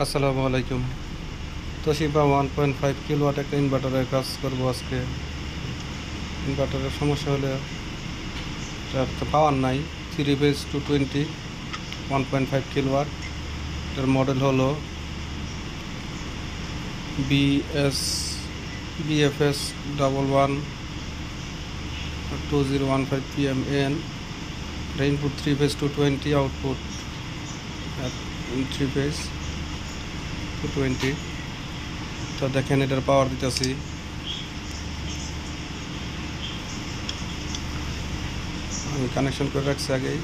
আসসালামু আলাইকুম। Toshiba 1.5 kilowatt একটা ইনভার্টারের কাজ করবো আজকে। ইনভার্টারের সমস্যা হলে এটার তো পাওয়ার নাই। 3 ফেজ 220 1.5 কিলোওয়াট। এটার মডেল হলো BFS 112015 PMN। এটা ইনপুট 3 ফেজ 220, আউটপুট 3 ফেজ 220। তো দেখেন এটার পাওয়ার দিতেছি। আমি কানেকশন করে রাখছি আগেই।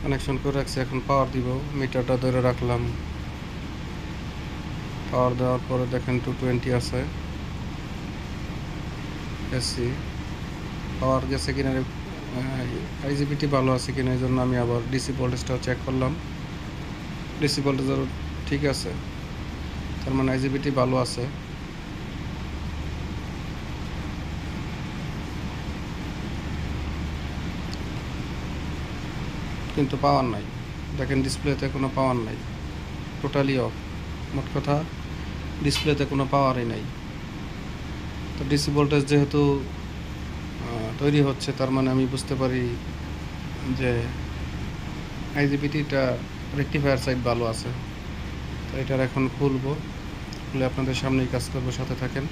কানেকশন করে রাখছি, এখন পাওয়ার দিব। মিটারটা ধরে রাখলাম। পাওয়ার দেওয়ার পরে দেখেন 220 আছে এসি। পাওয়ার গেছে কিনা, আইজিবিটি ভালো আছে কিনা, এই জন্য আমি আবার ডিসি ভোল্টেজটাও চেক করলাম। ডিসি ভোল্টেজও ঠিক আছে, তার মানে আইজিবিটি ভালো আছে। কিন্তু পাওয়ার নাই। দেখেন ডিসপ্লেতে কোনো পাওয়ার নাই, টোটালি অফ। মোট কথা ডিসপ্লেতে কোনো পাওয়ারই নাই। তো ডিসি ভোল্টেজ যেহেতু তৈরি হচ্ছে, তার মানে আমি বুঝতে পারি যে আইজিবিটিটা রেকটিফায়ার সাইড ভালো আছে। তো এটার এখন খুলবো, খুলে আপনাদের সামনেই কাজ করবো, সাথে থাকেন।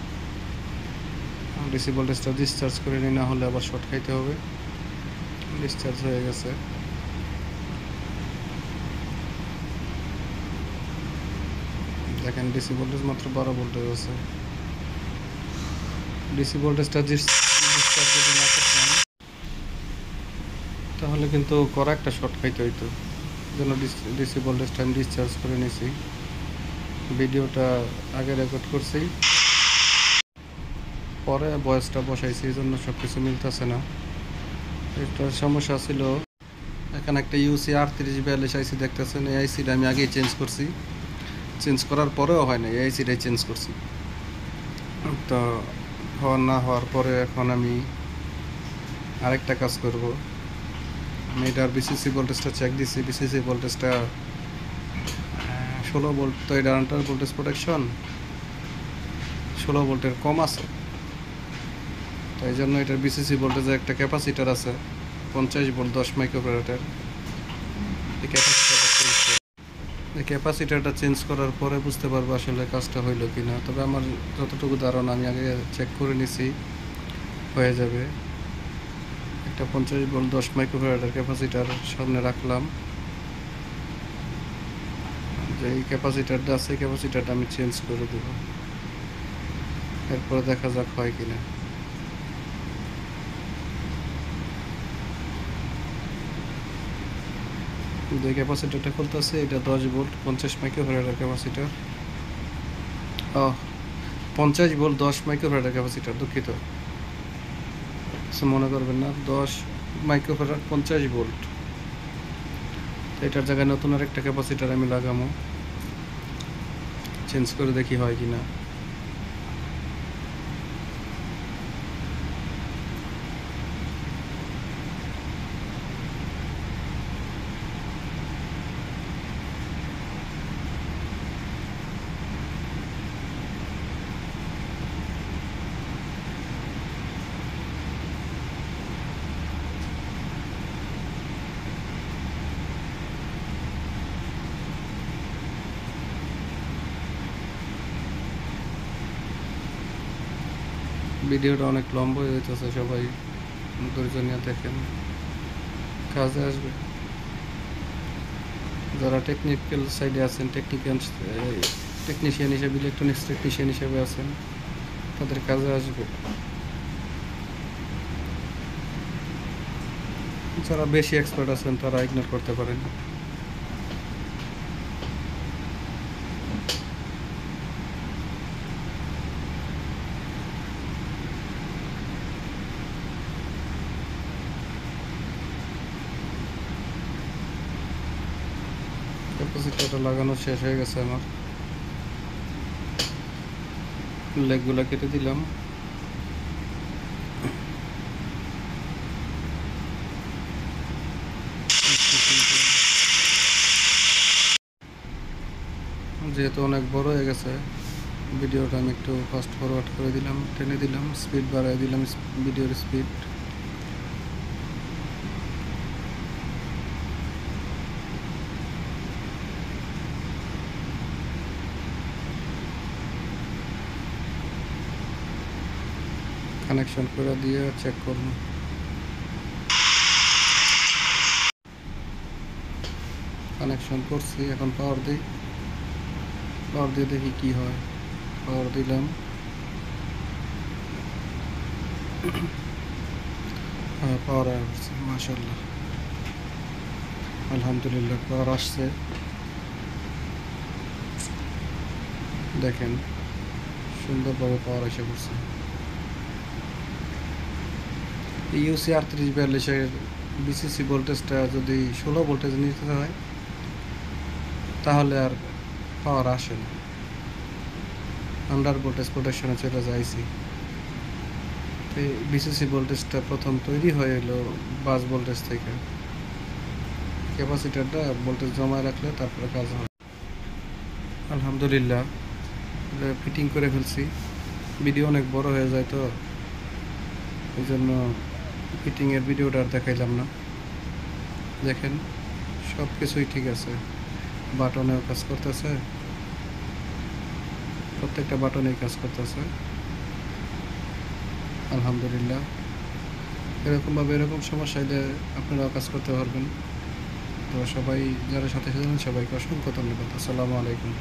ডিসি ভোল্টেজটা ডিসচার্জ করে নিই, না হলে আবার শর্ট খাইতে হবে। ডিসচার্জ হয়ে গেছে। দেখেন ডিসি ভোল্টেজ মাত্র 12 ভোল্টেজ আছে। ডিসি ভোল্টেজটা ডিসচার্জ যদি না করতাম তাহলে কিন্তু কড়া একটা শর্ট খাইতে হইতো। জন্য ডিসি ভোল্টেজটা আমি ডিসচার্জ করে নিয়েছি। ভিডিওটা আগে রেকর্ড করছি, পরে ভয়েসটা বসাইছি, এই জন্য সব কিছু মিলতেছে না। এটার সমস্যা ছিল, এখানে একটা ইউসি 3842 আইসি দেখতেছেন। এই আইসিটা আমি আগেই চেঞ্জ করছি। চেঞ্জ করার পরেও হয় না, এই আইসিটাই চেঞ্জ করছি। তো হওয়ার পরে এখন আমি আরেকটা কাজ করব। আমি এটার বিসিসি ভোল্টেজটা চেক দিছি। বিসিসি ভোল্টেজটা 16 ভোল্ট। তো এটা আন্টার ভোল্টেজ প্রোটেকশন 16 ভোল্টের কম আছে। তো এই জন্য এটার বিসিসি ভোল্টেজের একটা ক্যাপাসিটার আছে 50 ভোল্ট 10 মাইক্রোফ্যারাডের। এই ক্যাপাসিটারটা চেঞ্জ করার পরে বুঝতে পারবো আসলে কাজটা হইলো কি না। তবে আমার যতটুকু ধারণা, আমি আগে চেক করে নিছি, হয়ে যাবে। একটা 50 ভোল্ট 10 মাইক্রোফ্যারাডের ক্যাপাসিটার সামনে রাখলাম। যে এই ক্যাপাসিটারটা আছে, এই ক্যাপাসিটারটা আমি চেঞ্জ করে দেব। এরপরে দেখা যাক হয় কিনা। যে ক্যাপাসিটারটা খুলতেছে, এটা 10 ভোল্ট 50 মাইক্রোফ্যারাডের ক্যাপাসিটার। 50 ভোল্ট 10 মাইক্রোফ্যারাডের ক্যাপাসিটার, দুঃখিত, কিছু মনে করবেন না। 10 মাইক্রোফ্যারাড 50 ভোল্ট। এটার জায়গায় নতুন আরেকটা ক্যাপাসিটার আমি লাগাবো, চেঞ্জ করে দেখি হয় কিনা। ভিডিওটা অনেক লম্বা হয়ে যেতেছে, সবাই ধৈর্য নিয়ে দেখেন, কাজে আসবে। যারা টেকনিক্যাল সাইডে আছেন, টেকনিশিয়ান হিসেবে, ইলেকট্রনিক্স টেকনিশিয়ান হিসেবে আছেন, তাদের কাজে আসবে। যারা বেশি এক্সপার্ট আছেন তারা ইগনোর করতে পারেন। ক্যাপাসিটারটা লাগানো শেষ হয়ে গেছে আমার। লেগগুলো কেটে দিলাম। যেহেতু অনেক বড় হয়ে গেছে, ভিডিওটা আমি একটু ফাস্ট ফরওয়ার্ড করে দিলাম, টেনে দিলাম, স্পিড বাড়াই দিলাম, ভিডিওর স্পিড। কানেকশন করে দিয়ে চেক করব। কানেকশন করছি, এখন পাওয়ার দিই। পাওয়ার দিয়ে দেখি কি হয়। পাওয়ার দিলাম, হ্যাঁ পাওয়ার আসছে, মাশাল্লাহ, আলহামদুলিল্লাহ পাওয়ার আসছে। দেখেন সুন্দরভাবে পাওয়ার এসে পড়ছে। ইউসি 3842-এর বিসিসি ভোল্টেজটা যদি 16 ভোল্টেজ নিতে হয় তাহলে আর পাওয়ার আসে না, আন্ডার ভোল্টেজ প্রোটেকশনে চলে যাইছি। তো বিসিসি ভোল্টেজটা প্রথম তৈরি হয়ে এলো বাস ভোল্টেজ থেকে। ক্যাপাসিটারটা ভোল্টেজ জমায় রাখলে তারপরে কাজ হয়। আলহামদুলিল্লাহ ফিটিং করে ফেলছি। ভিডিও অনেক বড় হয়ে যায়, তো এই জন্য ফিটিংয়ের ভিডিওটা আর দেখাইলাম না। দেখেন সব কিছুই ঠিক আছে, বাটনেও কাজ করতেছে, প্রত্যেকটা বাটনেই কাজ করতেছে, আলহামদুলিল্লাহ। এরকমভাবে এরকম সমস্যা হলে আপনারাও কাজ করতে পারবেন। তো সবাই যারা সাথে সাথে সবাইকে অসংখ্য ধন্যবাদ। আসসালামু আলাইকুম।